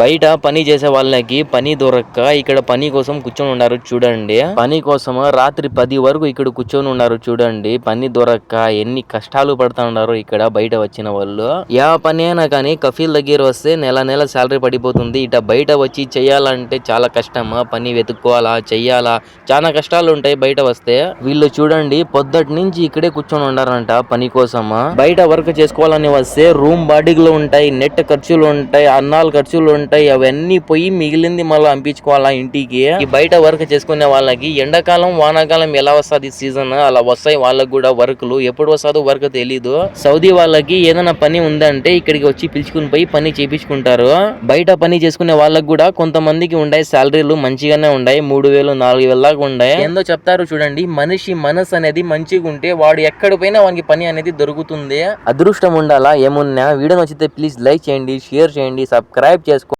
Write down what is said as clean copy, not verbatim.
బయట పని చేసే వాళ్ళకి పని దొరక్క ఇక్కడ పని కోసం కూర్చొని ఉన్నారు చూడండి. పని కోసం రాత్రి 10 వరకు ఇక్కడ కూర్చొని ఉన్నారు చూడండి. పని దొరక్క ఎన్ని కష్టాలు పడతా ఉన్నారు ఇక్కడ బయట వచ్చిన వాళ్ళు. యా పని అయినా కానీ కఫీల్ దగ్గర వస్తే నెల శాలరీ పడిపోతుంది. ఇట బయట వచ్చి చెయ్యాలంటే చాలా కష్టం. పని వెతుక్కోవాలా, చెయ్యాలా, చాలా కష్టాలు ఉంటాయి బయట వస్తే. వీళ్ళు చూడండి పొద్దుటి నుంచి ఇక్కడే కూర్చొని ఉండారంట పని కోసం. బయట వర్క్ చేసుకోవాలని వస్తే రూమ్ బాడీలు ఉంటాయి, నెట్ ఖర్చులు ఉంటాయి, అన్నాలు ఖర్చులు ఉంటాయి. అవన్నీ పోయి మిగిలింది మళ్ళీ పంపించుకోవాలా ఇంటికి. ఈ బయట వర్క్ చేసుకునే వాళ్ళకి ఎండాకాలం వానాకాలం ఎలా వస్తుంది సీజన్ అలా వస్తాయి వాళ్ళకి కూడా వర్క్లు. ఎప్పుడు వస్తుందో వర్క్ తెలీదు. సౌదీ వాళ్ళకి ఏదైనా పని ఉందంటే ఇక్కడికి వచ్చి పిలుచుకుని పోయి పని చేపించుకుంటారు. బయట పని చేసుకునే వాళ్ళకి కూడా కొంతమందికి ఉండే శాలరీలు మంచిగానే ఉన్నాయి. 3000 4000 దాకా ఉన్నాయి. ఏందో చెప్తారు చూడండి, మనిషి మనసు అనేది మంచిగా ఉంటే వాడు ఎక్కడ పోయినా వానికి పని అనేది దొరుకుతుంది. అదృష్టం ఉండాలా. ఏమున్నా వీడియో నచ్చితే ప్లీజ్ లైక్ చేయండి, షేర్ చేయండి, సబ్స్క్రైబ్ చేసుకోండి.